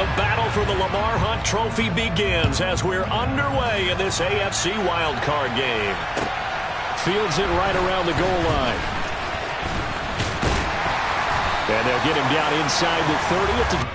The battle for the Lamar Hunt Trophy begins as we're underway in this AFC wildcard game. Fields it right around the goal line. And they'll get him down inside the 30 at the...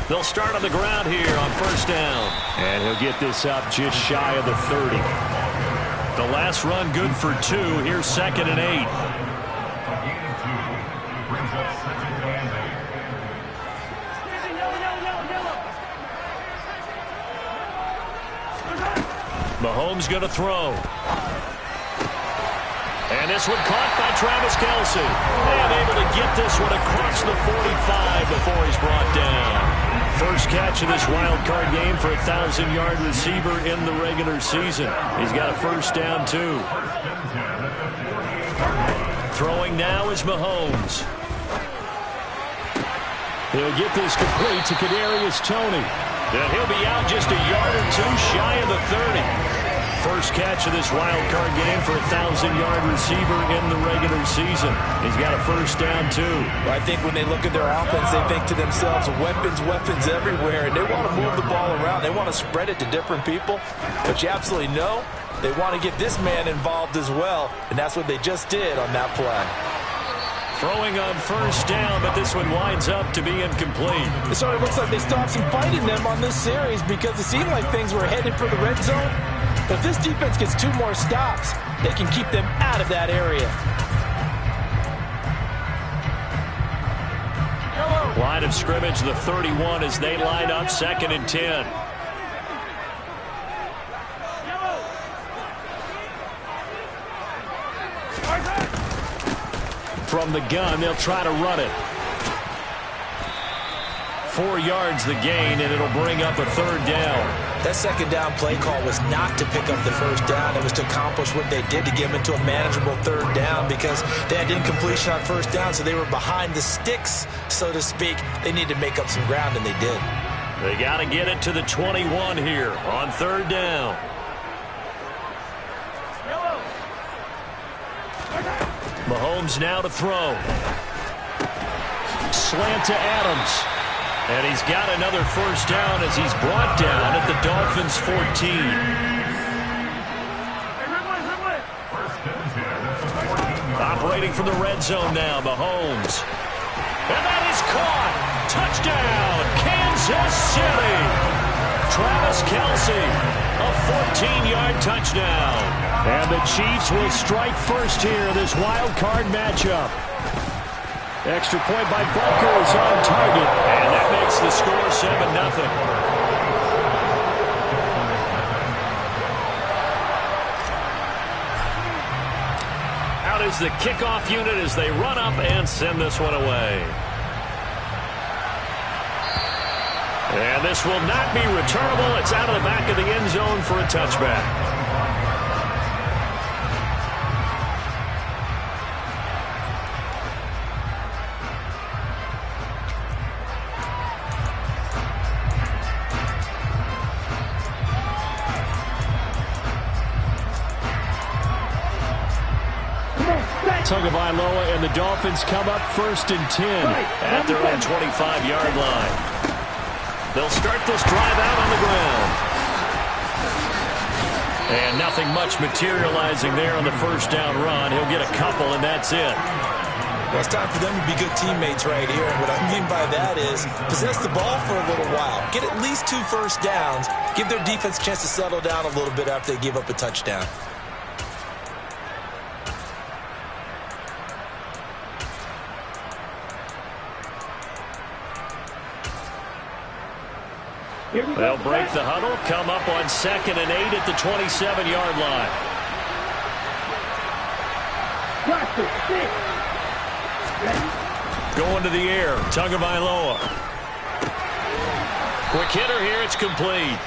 They'll start on the ground here on first down. And he'll get this up just shy of the 30. The last run good for 2. Here's 2nd and 8. Mahomes going to throw. And this one caught by Travis Kelce. And able to get this one across the 45 before he's brought down. First catch of this wild card game for a 1,000-yard receiver in the regular season. He's got a first down, too. Throwing now is Mahomes. He'll get this complete to Kadarius Toney. And he'll be out just a yard or 2 shy of the 30. First catch of this wild card game for a 1,000-yard receiver in the regular season. He's got a first down, too. Well, I think when they look at their offense, they think to themselves, weapons, weapons everywhere, and they want to move the ball around. They want to spread it to different people. But you absolutely know they want to get this man involved as well, and that's what they just did on that play. Throwing on first down, but this one winds up to be incomplete. It sort of looks like they stopped some fighting them on this series because it seemed like things were headed for the red zone. But if this defense gets 2 more stops, they can keep them out of that area. Line of scrimmage, the 31, as they line up 2nd and 10. From the gun, they'll try to run it. 4 yards the gain, and it'll bring up a 3rd down. That 2nd down play call was not to pick up the first down. It was to accomplish what they did to get them into a manageable 3rd down because they had incompletion on first down, so they were behind the sticks, so to speak. They needed to make up some ground, and they did. They got to get it to the 21 here on 3rd down. Mahomes now to throw. Slant to Adams. And he's got another first down as he's brought down at the Dolphins' 14. Operating from the red zone now, Mahomes. And that is caught. Touchdown, Kansas City. Travis Kelce, a 14-yard touchdown. And the Chiefs will strike first here in this wild card matchup. Extra point by Butker is on target, and that makes the score 7-0. Out is the kickoff unit as they run up and send this one away. And this will not be returnable. It's out of the back of the end zone for a touchback. Tagovailoa and the Dolphins come up 1st and 10 at their own 25-yard line. They'll start this drive out on the ground. And nothing much materializing there on the first down run. He'll get a couple, and that's it. Well, it's time for them to be good teammates right here. And what I mean by that is possess the ball for a little while. Get at least 2 first downs. Give their defense a chance to settle down a little bit after they give up a touchdown. They'll break the huddle, come up on 2nd and 8 at the 27-yard line. Going to the air, Tagovailoa. Quick hitter here, it's complete.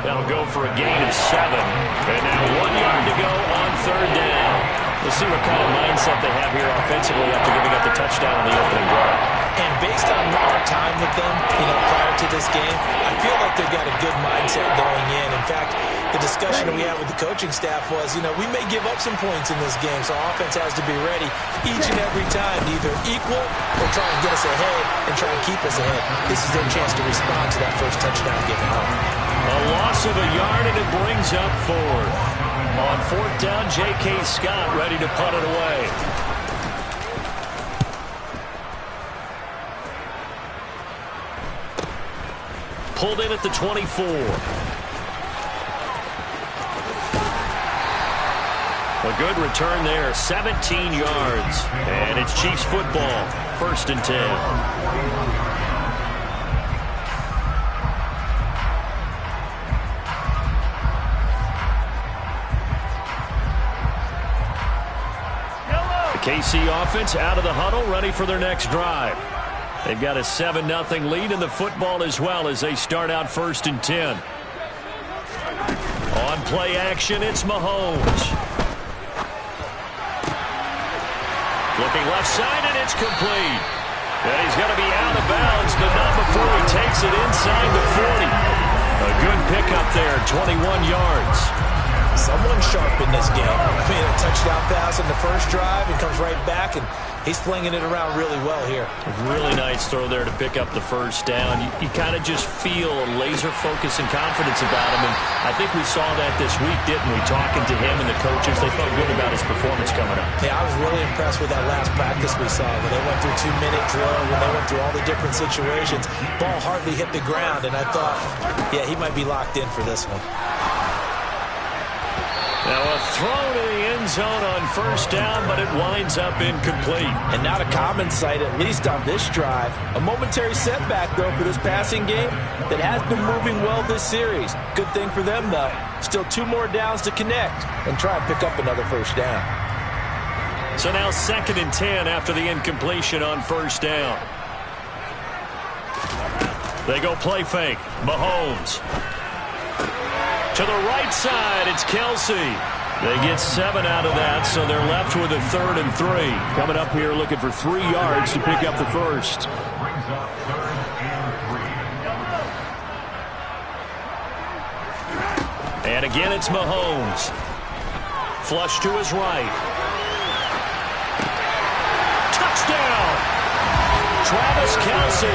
That'll go for a gain of 7. And now 1 yard to go on 3rd down. We'll see what kind of mindset they have here offensively after giving up the touchdown on the opening drive. And based on our time with them, prior to this game, I feel like they've got a good mindset going in. In fact, the discussion that we had with the coaching staff was, we may give up some points in this game, so offense has to be ready each and every time to either equal or try and get us ahead and try and keep us ahead. This is their chance to respond to that first touchdown given up. A loss of a yard, and it brings up 4th. On 4th down, J.K. Scott ready to punt it away. Pulled in at the 24. A good return there, 17 yards. And it's Chiefs football, 1st and 10. KC offense out of the huddle, ready for their next drive. They've got a 7-0 lead in the football as well as they start out 1st and 10. On play action, it's Mahomes. Looking left side, and it's complete. And he's going to be out of bounds, but not before he takes it inside the 40. A good pickup there, 21 yards. Someone sharp in this game. A touchdown pass in the first drive and comes right back, and he's flinging it around really well here. Really nice throw there to pick up the first down. You kind of just feel a laser focus and confidence about him, and I think we saw that this week, didn't we? Talking to him and the coaches, they felt good about his performance coming up. Yeah, I was really impressed with that last practice we saw when they went through 2-minute drill, when they went through all the different situations. Ball hardly hit the ground, and I thought, yeah, he might be locked in for this one. Now a throw to the end zone on 1st down, but it winds up incomplete. And not a common sight, at least on this drive. A momentary setback, though, for this passing game that has been moving well this series. Good thing for them, though. Still 2 more downs to connect and try and pick up another first down. So now 2nd and 10 after the incompletion on 1st down. They go play fake. Mahomes. To the right side, it's Kelsey. They get 7 out of that, so they're left with a 3rd and 3. Coming up here looking for 3 yards to pick up the first. And again, it's Mahomes. Flush to his right. Touchdown! Travis Kelce.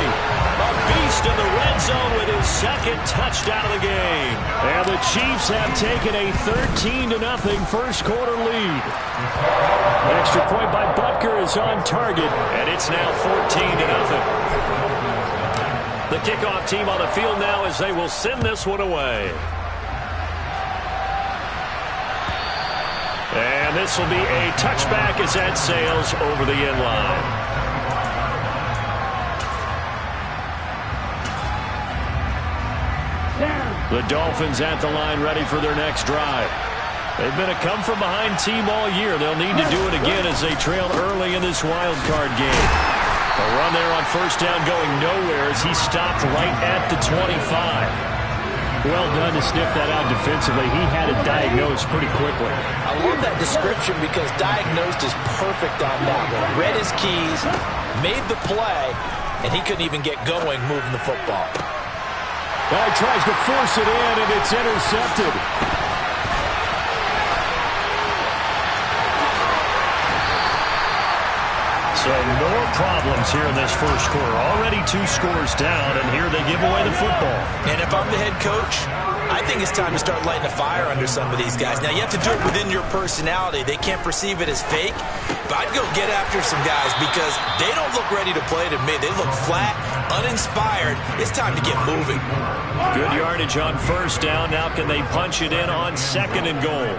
A beast in the red zone with his 2nd touchdown of the game. And the Chiefs have taken a 13-0 first quarter lead. An extra point by Butker is on target, and it's now 14-0. The kickoff team on the field now as they will send this one away. And this will be a touchback as that sails over the end line. The Dolphins at the line ready for their next drive. They've been a come-from-behind team all year. They'll need to do it again as they trail early in this wild card game. A run there on first down going nowhere as he stopped right at the 25. Well done to sniff that out defensively. He had it diagnosed pretty quickly. I love that description because diagnosed is perfect on that one. Read his keys, made the play, and he couldn't even get going moving the football. Well, he tries to force it in, and it's intercepted. So no problems here in this first quarter. Already 2 scores down, and here they give away the football. And if I'm the head coach, I think it's time to start lighting a fire under some of these guys. Now, you have to do it within your personality. They can't perceive it as fake. But I'd go get after some guys because they don't look ready to play to me. They look flat, uninspired. It's time to get moving. Good yardage on first down. Now can they punch it in on second and goal?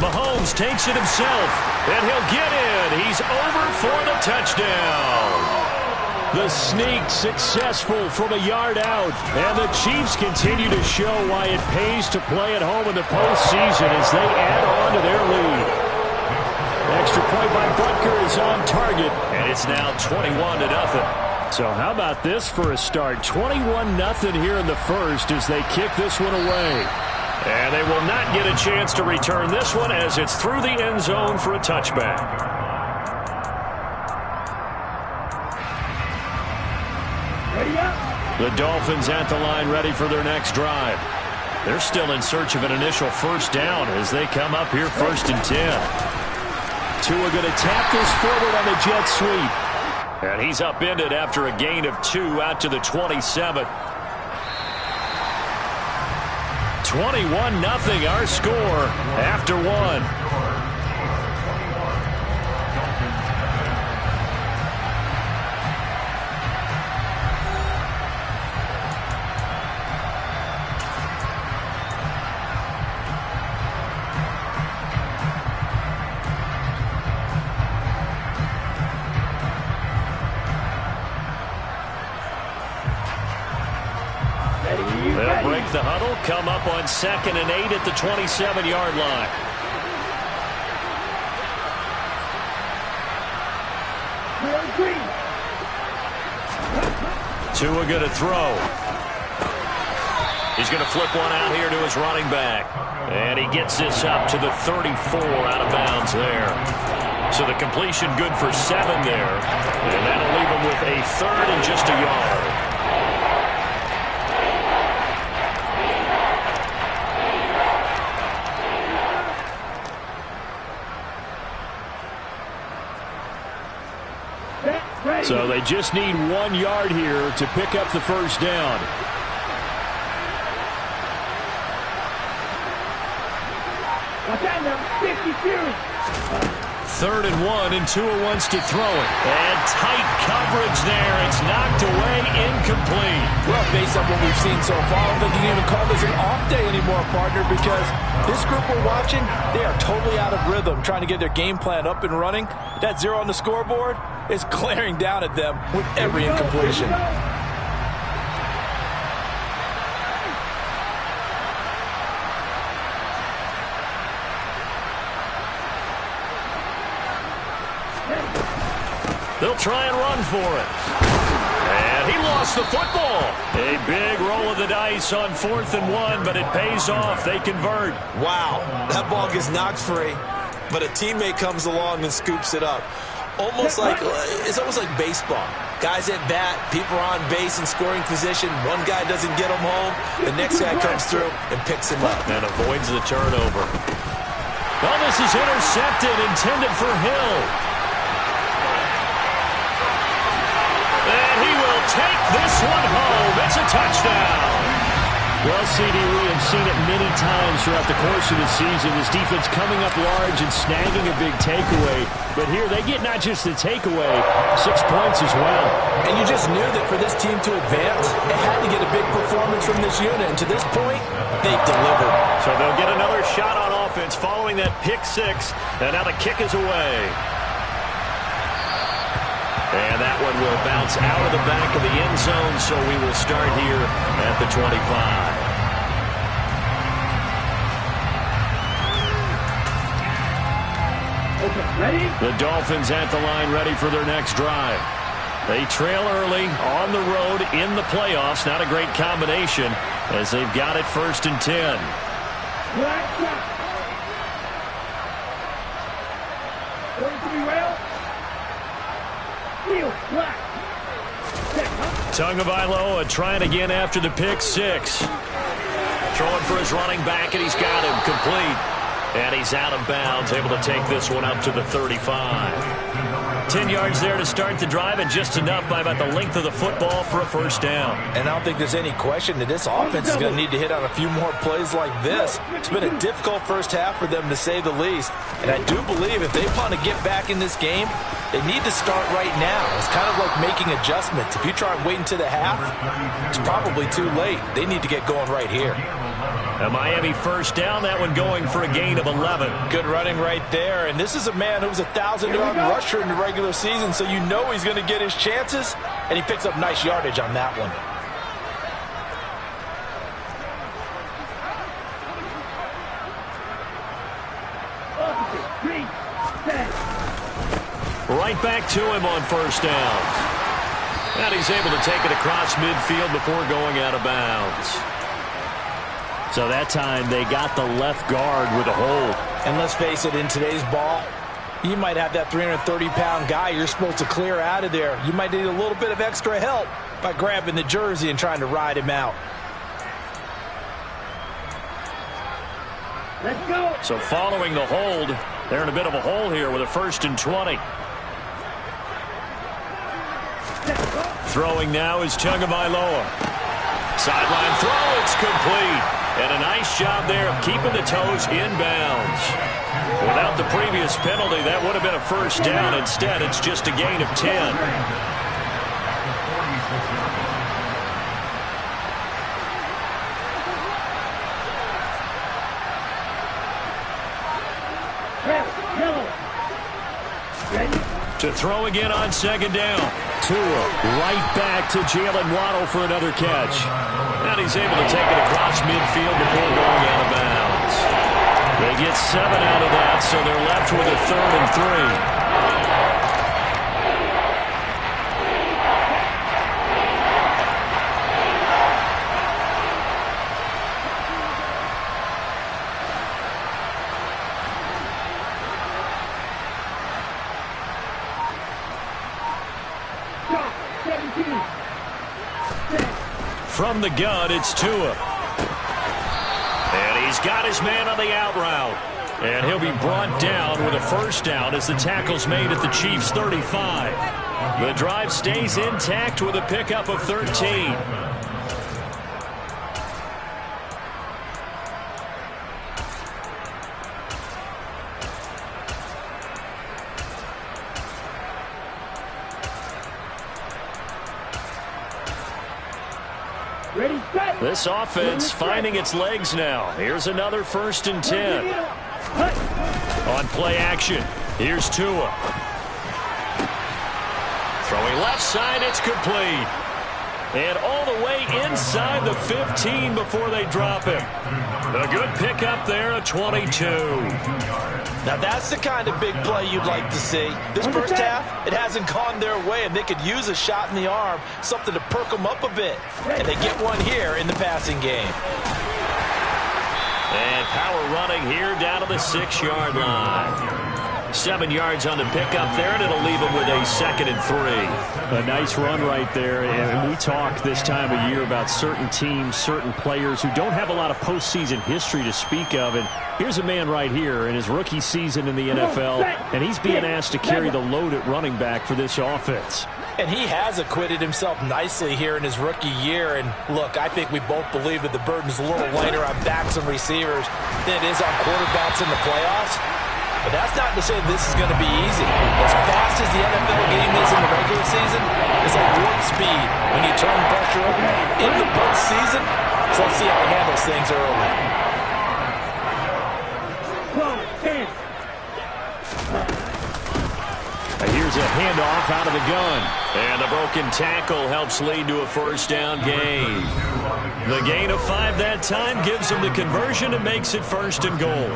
Mahomes takes it himself, and he'll get in. He's over for the touchdown. The sneak successful from a yard out. And the Chiefs continue to show why it pays to play at home in the postseason as they add on to their lead. Extra point by Butker is on target. And it's now 21-0. So how about this for a start? 21-0 here in the first as they kick this one away. And they will not get a chance to return this one as it's through the end zone for a touchback. The Dolphins at the line ready for their next drive. They're still in search of an initial first down as they come up here 1st and 10. Tua going to tap this forward on the jet sweep. And he's upended after a gain of 2 out to the 27. 21-0 our score after 1. They'll break the huddle, come up on 2nd and 8 at the 27-yard line. Tua going to throw. He's going to flip one out here to his running back. And he gets this up to the 34 out of bounds there. So the completion good for 7 there. And that'll leave him with a 3rd and just a yard. So they just need 1 yard here to pick up the first down. Third and 1, and Tua wants to throw it. And tight coverage there. It's knocked away, incomplete. Well, based on what we've seen so far, I don't think you can even call this an off day anymore, partner, because this group we're watching, they are totally out of rhythm, trying to get their game plan up and running. That 0 on the scoreboard is glaring down at them with every incompletion. They'll try and run for it. And he lost the football. A big roll of the dice on 4th and 1, but it pays off. They convert. Wow, that ball gets knocked free, but a teammate comes along and scoops it up. It's almost like baseball. Guys at bat, people are on base in scoring position. One guy doesn't get him home. The next guy comes through and picks him up. And avoids the turnover. Well, this is intercepted, intended for Hill. And he will take this one home. It's a touchdown. Well, CD, we have seen it many times throughout the course of the season. This defense coming up large and snagging a big takeaway. But here they get not just the takeaway, 6 points as well. And you just knew that for this team to advance, it had to get a big performance from this unit. And to this point, they've delivered. So they'll get another shot on offense following that pick 6. And now the kick is away. And that one will bounce out of the back of the end zone, so we will start here at the 25. The Dolphins at the line, ready for their next drive. They trail early on the road in the playoffs. Not a great combination as they've got it 1st and 10. Tagovailoa trying again after the pick six. Throwing for his running back, and he's got him complete. And he's out of bounds, able to take this one up to the 35. 10 yards there to start the drive, and just enough by about the length of the football for a first down. And I don't think there's any question that this offense is going to need to hit on a few more plays like this. It's been a difficult first half for them, to say the least. And I do believe if they want to get back in this game, they need to start right now. It's kind of like making adjustments. If you try and wait until the half, it's probably too late. They need to get going right here. A Miami first down, that one going for a gain of 11. Good running right there. And this is a man who was a 1,000-yard rusher in the regular season, so you know he's going to get his chances. And he picks up nice yardage on that one. Right back to him on first down. And he's able to take it across midfield before going out of bounds. So that time they got the left guard with a hold. And let's face it, in today's ball, you might have that 330-pound guy you're supposed to clear out of there. You might need a little bit of extra help by grabbing the jersey and trying to ride him out. Let's go. So following the hold, they're in a bit of a hole here with a 1st and 20. Throwing now is Tagovailoa. Sideline throw, it's complete. And a nice job there of keeping the toes inbounds. Without the previous penalty, that would have been a first down. Instead, it's just a gain of 10. To throw again on 2nd down. Tua right back to Jalen Waddle for another catch. And he's able to take it across midfield before going out of bounds. They get 7 out of that, so they're left with a 3rd and 3. From the gun, it's Tua. And he's got his man on the out route. And he'll be brought down with a first down as the tackle's made at the Chiefs' 35. The drive stays intact with a pickup of 13. This offense finding its legs now. Here's another 1st and 10. On play action, here's Tua. Throwing left side, it's complete. And all the way inside the 15 before they drop him. A good pickup there, a 22. Now that's the kind of big play you'd like to see. This first half, it hasn't gone their way, and they could use a shot in the arm, something to perk them up a bit. And they get one here in the passing game. And power running here down to the 6-yard line. 7 yards on the pickup there, and it'll leave him with a 2nd and 3. A nice run right there. And we talk this time of year about certain teams, certain players who don't have a lot of postseason history to speak of. And here's a man right here in his rookie season in the NFL, and he's being asked to carry the load at running back for this offense. And he has acquitted himself nicely here in his rookie year. And look, I think we both believe that the burden's a little lighter on backs and receivers than it is on quarterbacks in the playoffs. But that's not to say this is going to be easy. As fast as the NFL game is in the regular season, it's like warp speed when you turn pressure up in the postseason. So let's see how he handles things early. Here's a handoff out of the gun. And the broken tackle helps lead to a first down gain. The gain of 5 that time gives them the conversion and makes it 1st and goal.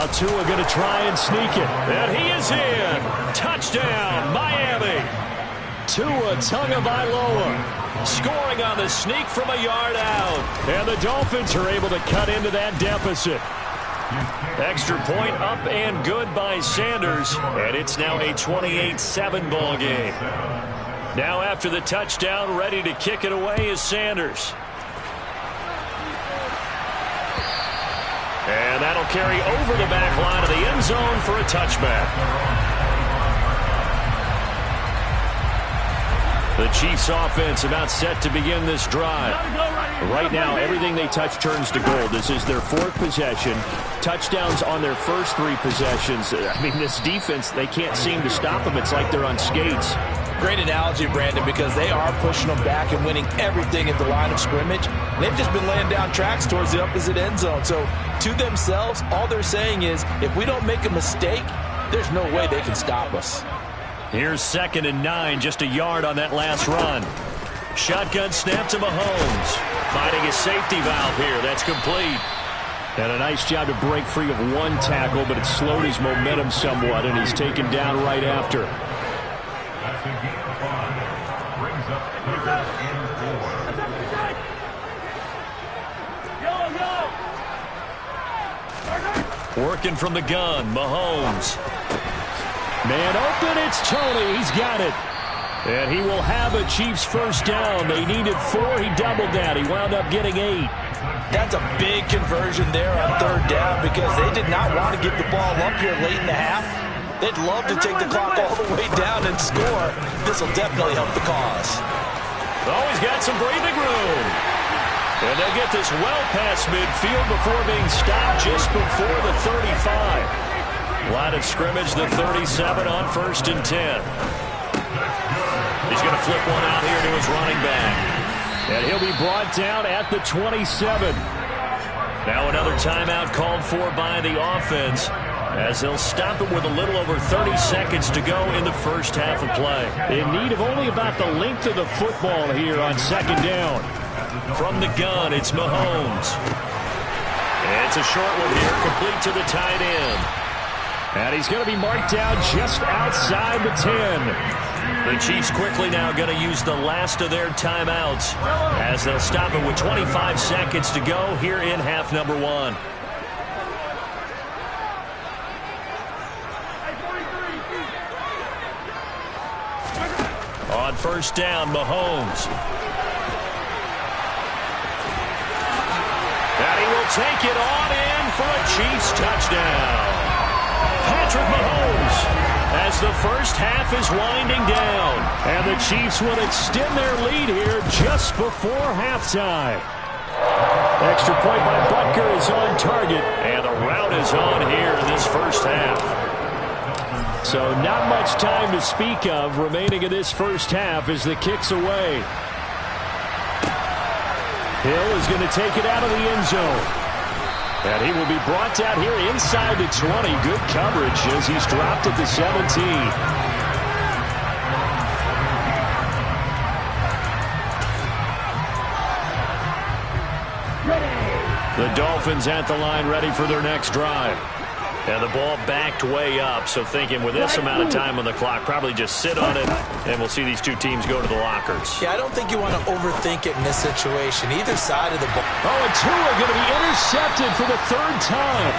Now Tua going to try and sneak it. And he is in. Touchdown, Miami. Tua Tagovailoa scoring on the sneak from a yard out. And the Dolphins are able to cut into that deficit. Extra point up and good by Sanders. And it's now a 28-7 ball game. Now after the touchdown, ready to kick it away is Sanders. And that'll carry over the back line of the end zone for a touchback. The Chiefs offense about set to begin this drive. Right now, everything they touch turns to gold. This is their fourth possession. Touchdowns on their first three possessions. I mean, this defense, they can't seem to stop them. It's like they're on skates. Great analogy, Brandon, because they are pushing them back and winning everything at the line of scrimmage. They've just been laying down tracks towards the opposite end zone. So to themselves, all they're saying is, if we don't make a mistake, there's no way they can stop us. Here's 2nd and 9, just a yard on that last run. Shotgun snap to Mahomes. Finding a safety valve here. That's complete. And a nice job to break free of one tackle, but it slowed his momentum somewhat, and he's taken down right after. Working from the gun, Mahomes. Man open, it's Tony. He's got it. And he will have a Chiefs first down. They needed 4. He doubled that. He wound up getting 8. That's a big conversion there on 3rd down because they did not want to give the ball up here late in the half. They'd love to take the clock all the way down and score. This will definitely help the cause. Oh, he's got some breathing room. And they'll get this well past midfield before being stopped just before the 35. Line of scrimmage, the 37 on 1st and 10. He's going to flip one out here to his running back. And he'll be brought down at the 27. Now another timeout called for by the offense, as they'll stop it with a little over 30 seconds to go in the first half of play. In need of only about the length of the football here on 2nd down. From the gun, it's Mahomes. And it's a short one here, complete to the tight end. And he's going to be marked down just outside the 10. The Chiefs quickly now going to use the last of their timeouts, as they'll stop it with 25 seconds to go here in half number 1. On 1st down, Mahomes. And he will take it on in for a Chiefs touchdown. Patrick Mahomes, as the first half is winding down. And the Chiefs will extend their lead here just before halftime. Extra point by Butker is on target, and the route is on here in this first half. So not much time to speak of remaining in this first half as the kick's away. Hill is going to take it out of the end zone. And he will be brought down here inside the 20. Good coverage as he's dropped at the 17. The Dolphins at the line ready for their next drive. And the ball backed way up, so thinking with this amount of time on the clock, probably just sit on it, and we'll see these two teams go to the lockers. Yeah, I don't think you want to overthink it in this situation. Either side of the ball. Oh, and Tua going to be intercepted for the 3rd time.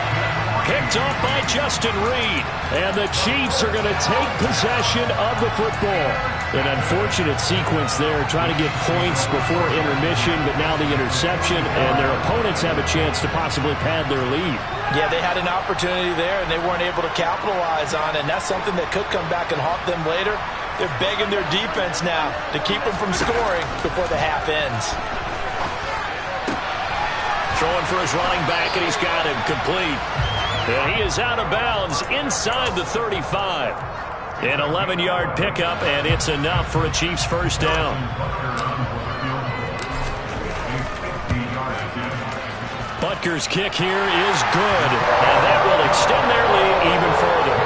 Picked off by Justin Reed. And the Chiefs are going to take possession of the football. An unfortunate sequence there, trying to get points before intermission, but now the interception, and their opponents have a chance to possibly pad their lead. Yeah, they had an opportunity there, and they weren't able to capitalize on it, and that's something that could come back and haunt them later. They're begging their defense now to keep them from scoring before the half ends. Throwing for his running back, and he's got him complete. And he is out of bounds inside the 35. An 11-yard pickup, and it's enough for a Chiefs first down. Butker's kick here is good, and that will extend their lead even further.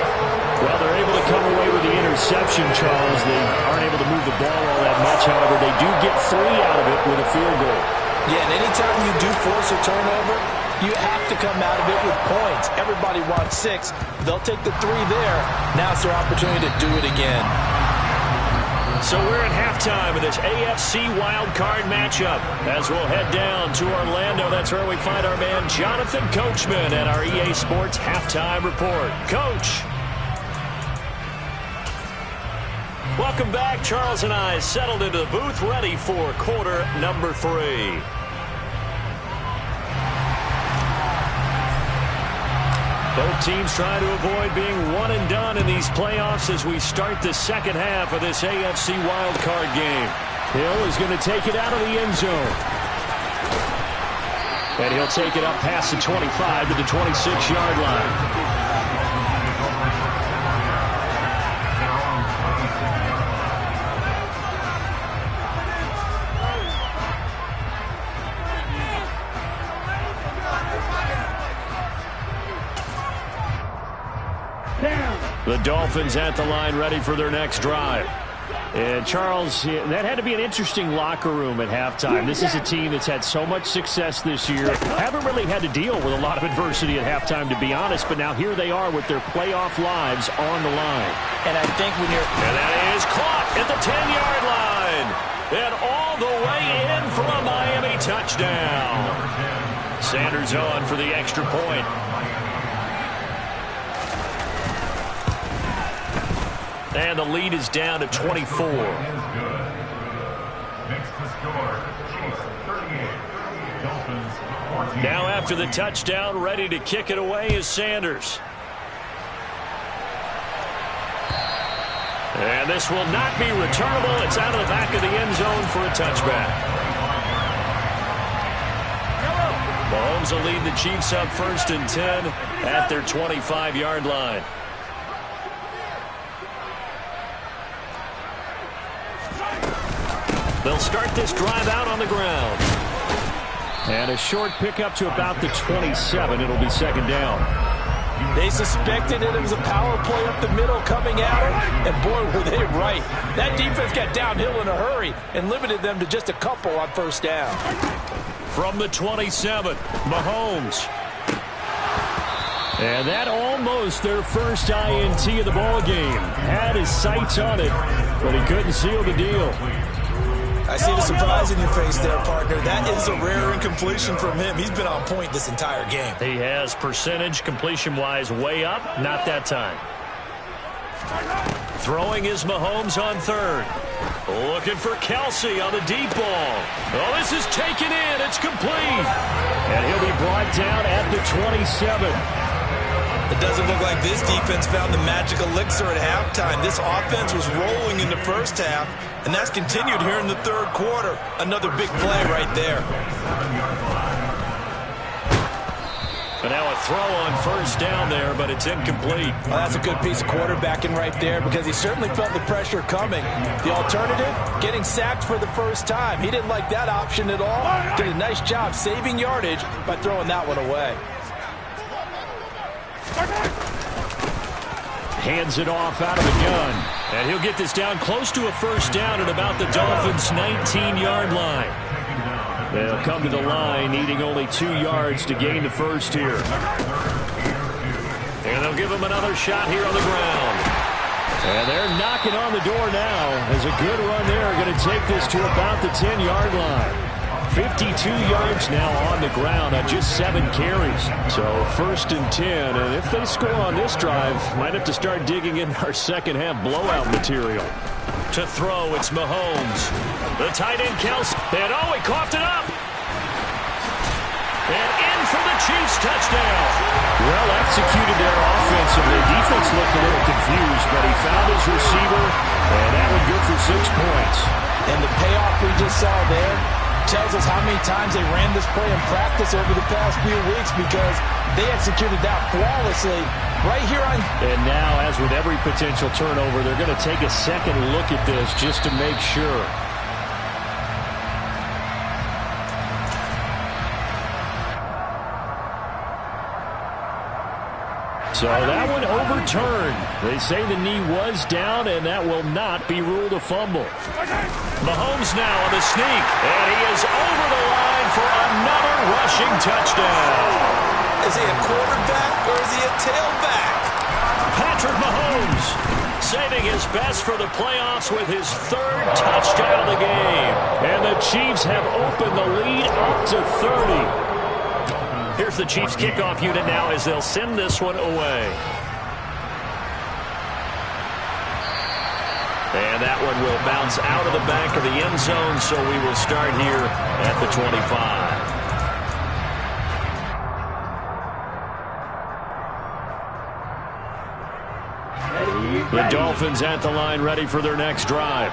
Well, they're able to come away with the interception, Charles. They aren't able to move the ball all that much. However, they do get 3 out of it with a field goal. Yeah, and anytime you do force a turnover, You have to come out of it with points. Everybody wants 6. They'll take the 3 there. Now it's their opportunity to do it again. So we're at halftime of this AFC wildcard matchup. As we'll head down to Orlando, that's where we find our man Jonathan Coachman at our EA Sports Halftime Report. Coach. Welcome back. Charles and I settled into the booth, ready for quarter number 3. Both teams trying to avoid being one and done in these playoffs as we start the second half of this AFC wildcard game. Hill is going to take it out of the end zone. And he'll take it up past the 25 to the 26-yard line. The Dolphins at the line, ready for their next drive. And Charles, that had to be an interesting locker room at halftime. This is a team that's had so much success this year. Haven't really had to deal with a lot of adversity at halftime, to be honest. But now here they are with their playoff lives on the line. And I think when you're... And that is caught at the 10-yard line. And all the way in for a Miami touchdown. Sanders on for the extra point. And the lead is down to 24. Now after the touchdown, ready to kick it away is Sanders. And this will not be returnable. It's out of the back of the end zone for a touchback. Mahomes will lead the Chiefs up 1st and 10 at their 25-yard line. They'll start this drive out on the ground. And a short pickup to about the 27. It'll be second down. They suspected it was a power play up the middle coming at them, and boy, were they right. That defense got downhill in a hurry and limited them to just a couple on first down. From the 27, Mahomes. And that almost their first INT of the ball game. Had his sights on it, but he couldn't seal the deal. I see the surprise in your face there, partner. That is a rare incompletion from him. He's been on point this entire game. He has percentage completion-wise way up. Not that time. Throwing is Mahomes on 3rd. Looking for Kelsey on the deep ball. Oh, this is taken in. It's complete. And he'll be brought down at the 27. It doesn't look like this defense found the magic elixir at halftime. This offense was rolling in the first half, and that's continued here in the third quarter. Another big play right there. But now a throw on first down there, but it's incomplete. Well, that's a good piece of quarterbacking right there because he certainly felt the pressure coming. The alternative, getting sacked for the first time. He didn't like that option at all. Did a nice job saving yardage by throwing that one away. Hands it off out of the gun. And he'll get this down close to a first down at about the Dolphins' 19-yard line. They'll come to the line needing only 2 yards to gain the first here. And they'll give him another shot here on the ground. And they're knocking on the door now. As a good run there, going to take this to about the 10-yard line. 52 yards now on the ground on just 7 carries. So 1st and 10. And if they score on this drive, might have to start digging in our second half blowout material. To throw, it's Mahomes. The tight end, Kelsey. And oh, he coughed it up. And in for the Chiefs touchdown. Well executed there offensively. Defense looked a little confused, but he found his receiver, and that would good for 6 points. And the payoff we just saw there tells us how many times they ran this play in practice over the past few weeks because they executed that flawlessly right here on. And now, as with every potential turnover, they're going to take a second look at this just to make sure. So that one overturned. They say the knee was down, and that will not be ruled a fumble. Mahomes now on the sneak, and he is over the line for another rushing touchdown. Is he a quarterback or is he a tailback? Patrick Mahomes saving his best for the playoffs with his third touchdown of the game. And the Chiefs have opened the lead up to 30. Here's the Chiefs kickoff unit now as they'll send this one away. And that one will bounce out of the back of the end zone, so we will start here at the 25. The Dolphins at the line, ready for their next drive.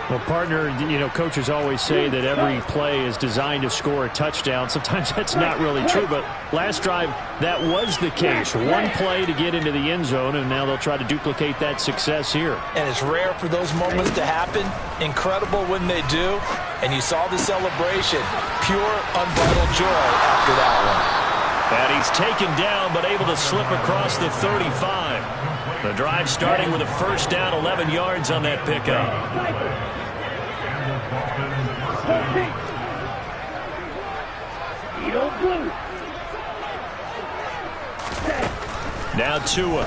Well, partner, you know, coaches always say that every play is designed to score a touchdown. Sometimes that's not really true, but last drive, that was the case. One play to get into the end zone, and now they'll try to duplicate that success here. And it's rare for those moments to happen. Incredible when they do. And you saw the celebration. Pure, unbridled joy after that one. And he's taken down, but able to slip across the 35. The drive starting with a first down, 11 yards on that pickup. Now Tua.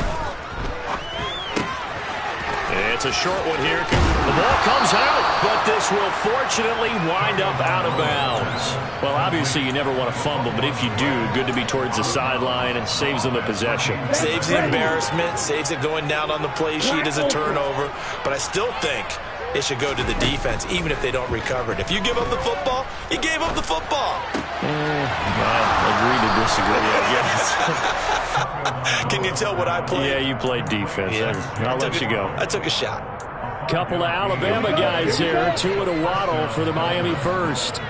It's a short one here. The ball comes out, but this will fortunately wind up out of bounds. Well, obviously you never want to fumble, but if you do, good to be towards the sideline and saves them the possession. Saves the embarrassment, saves it going down on the play sheet as a turnover. But I still think it should go to the defense, even if they don't recover it. If you give up the football, you gave up the football. I agree to disagree, I guess. Can you tell what I played? Yeah, you played defense. Yeah. I'll let you go. I took a shot. Couple of Alabama guys here. Tua to Waddle for the Miami first.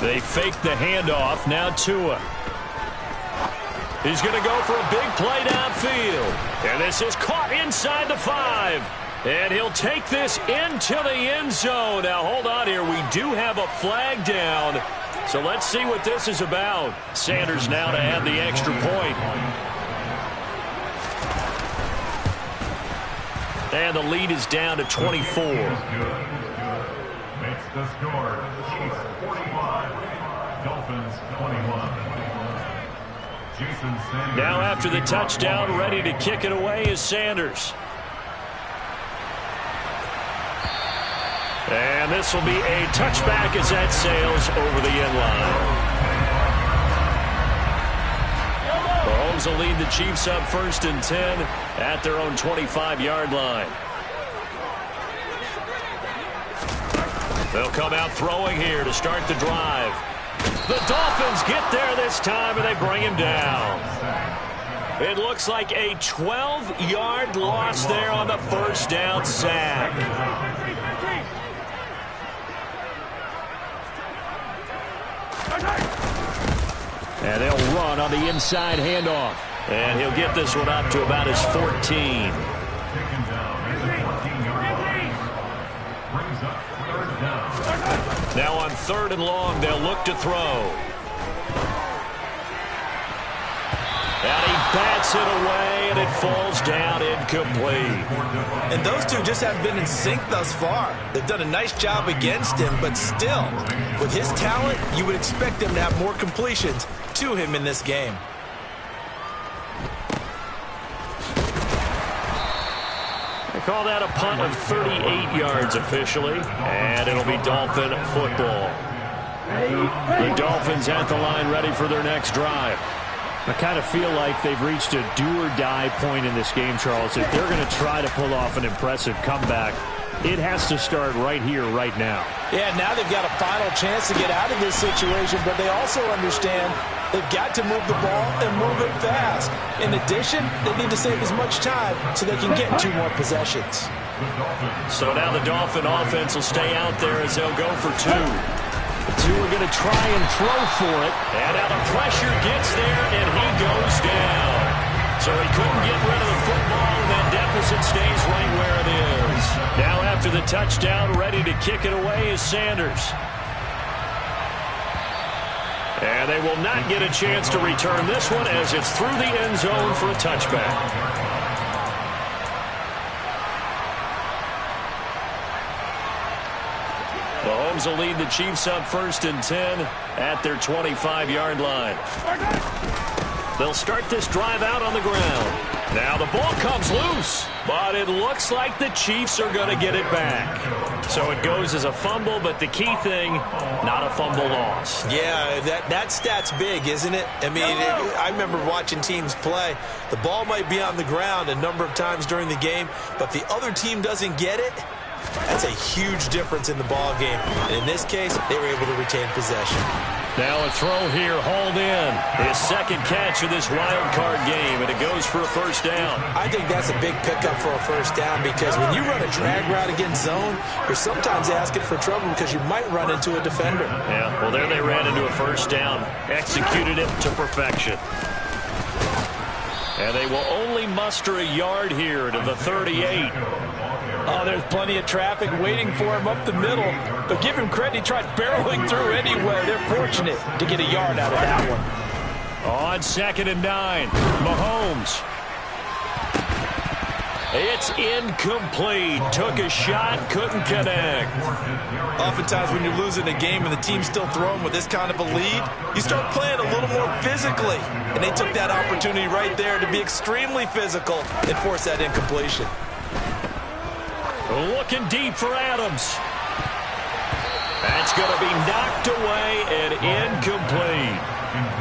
They fake the handoff. Now Tua. He's going to go for a big play downfield. And this is caught inside the 5. And he'll take this into the end zone. Now, hold on here. We do have a flag down. So let's see what this is about. Sanders now to add the extra point. And the lead is down to 24. Makes the score Chiefs 45, Dolphins 21. Jason Sanders. Now after the touchdown, ready to kick it away is Sanders. And this will be a touchback as that sails over the end line. Mahomes will lead the Chiefs up 1st and 10 at their own 25-yard line. They'll come out throwing here to start the drive. The Dolphins get there this time, and they bring him down. It looks like a 12-yard loss there on the first down sack. And they'll run on the inside handoff. And he'll get this one up to about his 14. Now on 3rd and long, they'll look to throw. And he bats it away, and it falls down incomplete. And those two just haven't been in sync thus far. They've done a nice job against him, but still, with his talent, you would expect them to have more completions to him in this game. They call that a punt of 38 yards officially, and it'll be Dolphin football. The Dolphins at the line, ready for their next drive. I kind of feel like they've reached a do-or-die point in this game, Charles. If they're going to try to pull off an impressive comeback, it has to start right here, right now. Yeah, now they've got a final chance to get out of this situation, but they also understand they've got to move the ball and move it fast. In addition, they need to save as much time so they can get 2 more possessions. So now the Dolphin offense will stay out there as they'll go for 2. The 2 are going to try and throw for it. And now the pressure gets there, and he goes down. So he couldn't get rid of the football, and that deficit stays right where it is. Now after the touchdown, ready to kick it away is Sanders. And they will not get a chance to return this one as it's through the end zone for a touchback. Mahomes will lead the Chiefs up 1st and 10 at their 25-yard line. They'll start this drive out on the ground. Now the ball comes loose, but it looks like the Chiefs are going to get it back. So it goes as a fumble, but the key thing, not a fumble loss. Yeah, that stat's big, isn't it? I mean, I remember watching teams play. The ball might be on the ground a number of times during the game, but the other team doesn't get it. That's a huge difference in the ball game. And in this case, they were able to retain possession. Now a throw here, hauled in. His second catch of this wild card game, and it goes for a first down. I think that's a big pickup for a first down because when you run a drag route against zone, you're sometimes asking for trouble because you might run into a defender. Yeah, well, there they ran into a first down. Executed it to perfection. And they will only muster a yard here to the 38. Oh, there's plenty of traffic waiting for him up the middle. But give him credit, he tried barreling through anyway. They're fortunate to get a yard out of that one. On 2nd and 9, Mahomes. It's incomplete. Took a shot, couldn't connect. Oftentimes when you're losing a game and the team's still throwing with this kind of a lead, you start playing a little more physically. And they took that opportunity right there to be extremely physical and force that incompletion. Looking deep for Adams. That's going to be knocked away and incomplete.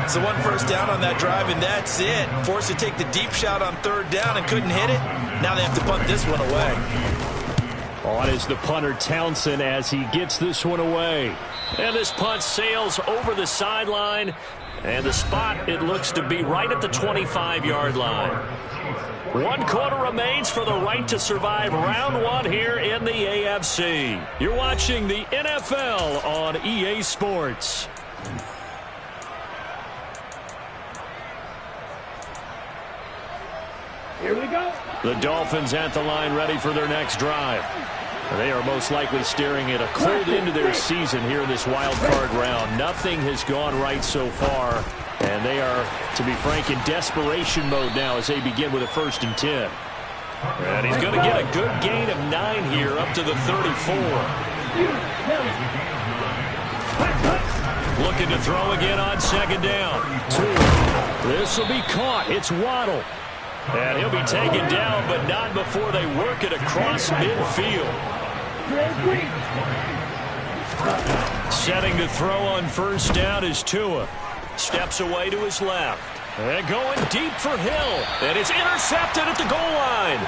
So one first down on that drive, and that's it. Forced to take the deep shot on 3rd down and couldn't hit it. Now they have to punt this one away. On is the punter Townsend as he gets this one away. And this punt sails over the sideline. And the spot, it looks to be right at the 25-yard line. 1 quarter remains for the right to survive round 1 here in the AFC. You're watching the NFL on EA Sports. Here we go. The Dolphins at the line ready for their next drive. They are most likely staring at a cold end to their season here in this wild card round. Nothing has gone right so far. And they are, to be frank, in desperation mode now as they begin with a 1st and 10. And he's going to get a good gain of 9 here up to the 34. Looking to throw again on 2nd down. 2. This will be caught. It's Waddle. And he'll be taken down, but not before they work it across midfield. Setting to throw on 1st down is Tua. Steps away to his left. And going deep for Hill. And it's intercepted at the goal line.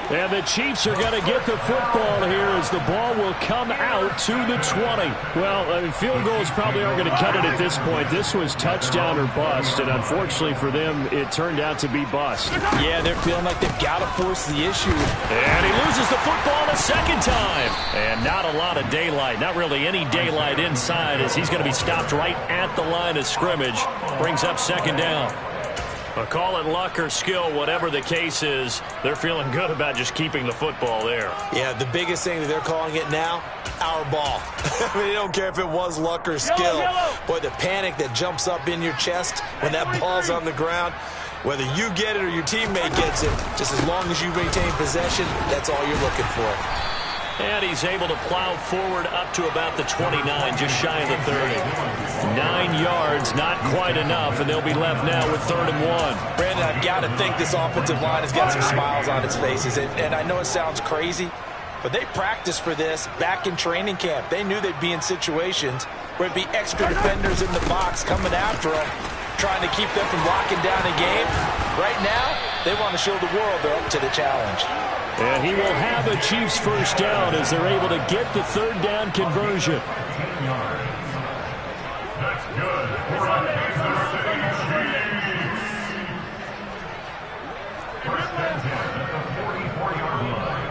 And the Chiefs are going to get the football here as the ball will come out to the 20. Well, I mean, field goals probably aren't going to cut it at this point. This was touchdown or bust, and unfortunately for them, it turned out to be bust. Yeah, they're feeling like they've got to force the issue. And he loses the football a second time. And not a lot of daylight, not really any daylight inside as he's going to be stopped right at the line of scrimmage. Brings up 2nd down. Call it luck or skill, whatever the case is, they're feeling good about just keeping the football there. Yeah, the biggest thing that they're calling it now, our ball. I mean, they don't care if it was luck or skill. Boy, the panic that jumps up in your chest when that ball's on the ground, whether you get it or your teammate gets it, just as long as you maintain possession, that's all you're looking for. And he's able to plow forward up to about the 29, just shy of the 30. 9 yards, not quite enough, and they'll be left now with 3rd and 1. Brandon, I've got to think this offensive line has got some smiles on its faces. And I know it sounds crazy, but they practiced for this back in training camp. They knew they'd be in situations where it'd be extra defenders in the box coming after them, trying to keep them from locking down a game. Right now, they want to show the world they're up to the challenge. And he will have the Chiefs 1st down as they're able to get the 3rd down conversion. That's good for a Kansas City Chiefs. 1st and 10 at the 44-yard line.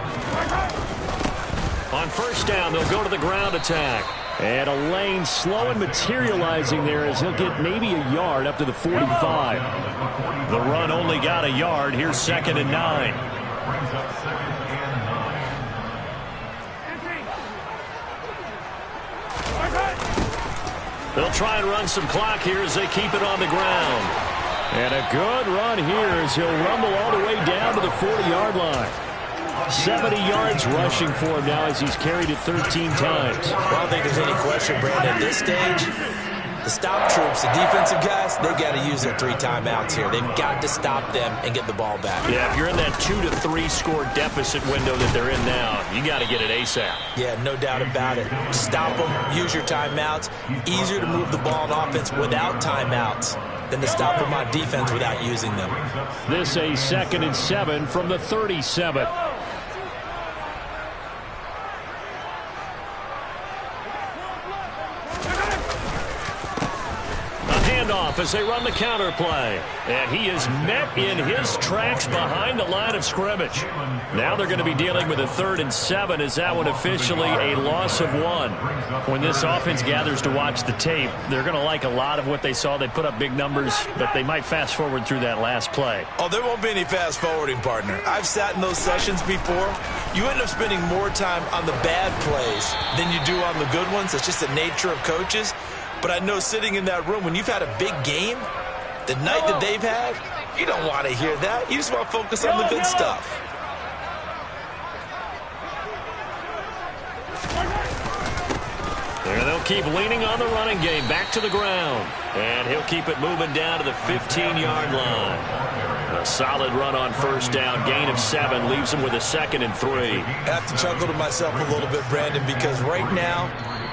On 1st down, they'll go to the ground attack. And a lane slow and materializing there as he'll get maybe a yard up to the 45. The run only got a yard. Here's 2nd and 9. Brings up 2nd and 9. They'll try and run some clock here as they keep it on the ground. And a good run here as he'll rumble all the way down to the 40-yard line. 70 yards rushing for him now as he's carried it 13 times. Well, I don't think there's any question, Brandon, at this stage, the stop troops, the defensive guys, they got to use their 3 timeouts here. They've got to stop them and get the ball back. Yeah, if you're in that 2 to 3 score deficit window that they're in now, you got to get it ASAP. Yeah, no doubt about it. Stop them, use your timeouts. Easier to move the ball on offense without timeouts than to stop them on defense without using them. This a 2nd and 7 from the 37. Off as they run the counter play. And he is met in his tracks behind the line of scrimmage. Now they're going to be dealing with a 3rd and 7 as that one officially a loss of 1. When this offense gathers to watch the tape, they're going to like a lot of what they saw. They put up big numbers, but they might fast forward through that last play. Oh, there won't be any fast forwarding, partner. I've sat in those sessions before. You end up spending more time on the bad plays than you do on the good ones. It's just the nature of coaches. But I know sitting in that room, when you've had a big game, the night that they've had, you don't want to hear that. You just want to focus on the good stuff. There they'll keep leaning on the running game. Back to the ground. And he'll keep it moving down to the 15-yard line. A solid run on 1st down. Gain of 7 leaves him with a 2nd and 3. I have to chuckle to myself a little bit, Brandon, because right now,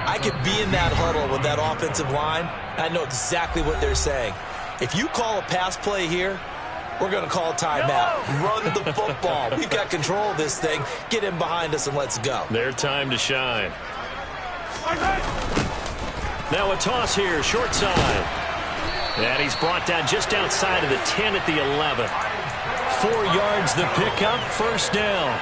I could be in that huddle with that offensive line. I know exactly what they're saying. If you call a pass play here, we're going to call a timeout. Run the football. We've got control of this thing. Get in behind us and let's go. Their time to shine. Now a toss here, short side. And he's brought down just outside of the 10 at the 11. 4 yards the pickup, 1st down.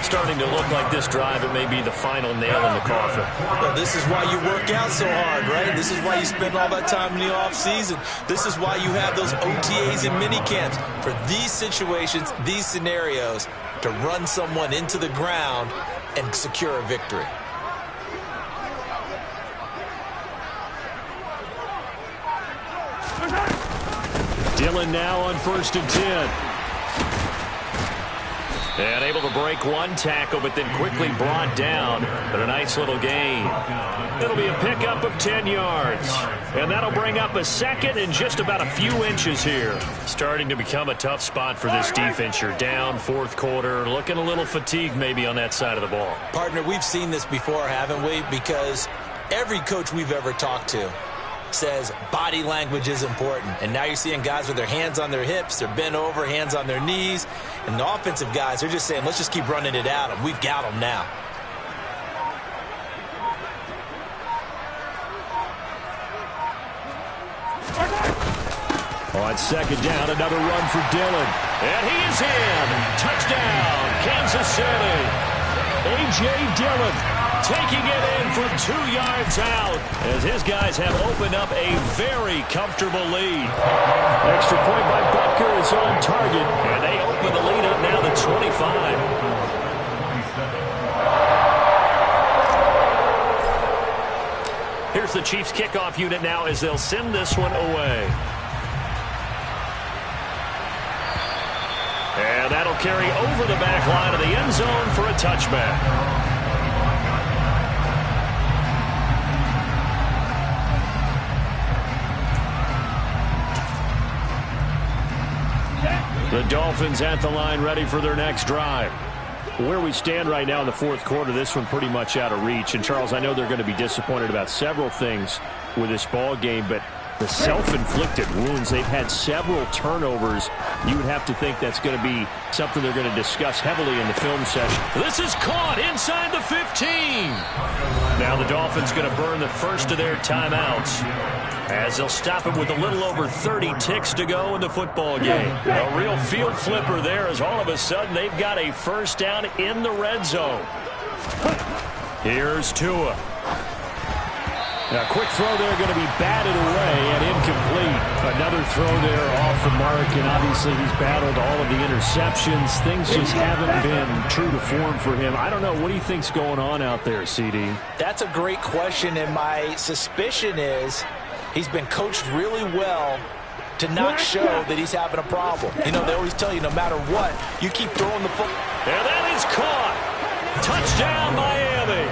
Starting to look like this drive, it may be the final nail in the coffin. Well, this is why you work out so hard, right? This is why you spend all that time in the offseason. This is why you have those OTAs and mini camps. For these situations, these scenarios, to run someone into the ground and secure a victory. Dillon now on 1st and 10. And able to break one tackle, but then quickly brought down. But a nice little gain. It'll be a pickup of 10 yards. And that'll bring up a 2nd and just about a few inches here. Starting to become a tough spot for this defense. You're down 4th quarter. Looking a little fatigued maybe on that side of the ball. Partner, we've seen this before, haven't we? Because every coach we've ever talked to says body language is important. And now you're seeing guys with their hands on their hips, they're bent over, hands on their knees. And the offensive guys, they're just saying, let's just keep running it out, and we've got them now. On 2nd down, another run for Dillon. And he is in. Touchdown, Kansas City. A.J. Dillon taking it in from 2 yards out as his guys have opened up a very comfortable lead. Extra point by Butker is on target. And they open the lead up now to 25. Here's the Chiefs kickoff unit now as they'll send this one away. And that'll carry over the back line of the end zone for a touchback. The Dolphins at the line ready for their next drive. Where we stand right now in the 4th quarter, this one pretty much out of reach. And, Charles, I know they're going to be disappointed about several things with this ball game, but the self-inflicted wounds, they've had several turnovers. You would have to think that's going to be something they're going to discuss heavily in the film session. This is caught inside the 15. Now the Dolphins going to burn the first of their timeouts as they'll stop it with a little over 30 ticks to go in the football game. A real field flipper there as all of a sudden they've got a 1st down in the red zone. Here's Tua. Now, quick throw there, going to be batted away and incomplete. Another throw there off the mark, and obviously he's battled all of the interceptions. Things just haven't been true to form for him. I don't know. What do you think's going on out there, CD? That's a great question, and my suspicion is he's been coached really well to not show that he's having a problem. You know, they always tell you no matter what, you keep throwing the football. And that is caught. Touchdown, Miami.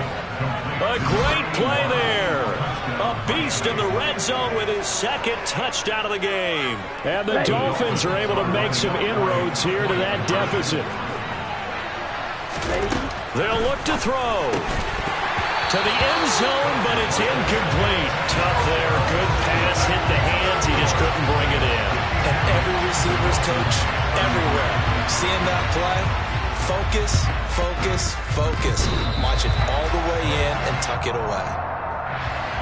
A great play there. A beast in the red zone with his second touchdown of the game. And the Dolphins are able to make some inroads here to that deficit. They'll look to throw. To the end zone, but it's incomplete. Tough there. Good pass. Hit the hands. He just couldn't bring it in. And every receiver's coach everywhere. Seeing that play, focus, focus, focus. Watch it all the way in and tuck it away.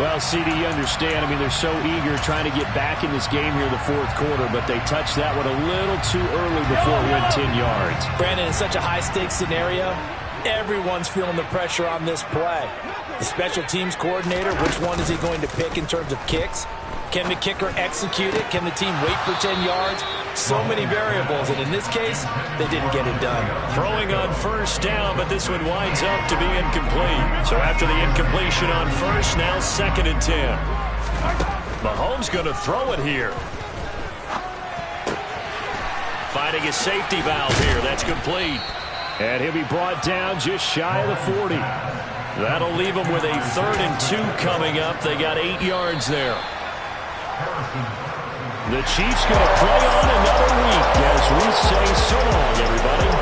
Well, CD, you understand. I mean, they're so eager trying to get back in this game here in the fourth quarter, but they touched that one a little too early before it went 10 yards. Brandon, in such a high-stakes scenario, everyone's feeling the pressure on this play. The special teams coordinator, which one is he going to pick in terms of kicks? Can the kicker execute it? Can the team wait for 10 yards? So many variables, and in this case, they didn't get it done. Throwing on first down, but this one winds up to be incomplete. So after the incompletion on first, now 2nd and 10. Mahomes going to throw it here. Finding a safety valve here. That's complete. And he'll be brought down just shy of the 40. That'll leave them with a 3rd and 2 coming up. They got 8 yards there. The Chiefs going to play on another week as we say so long, everybody.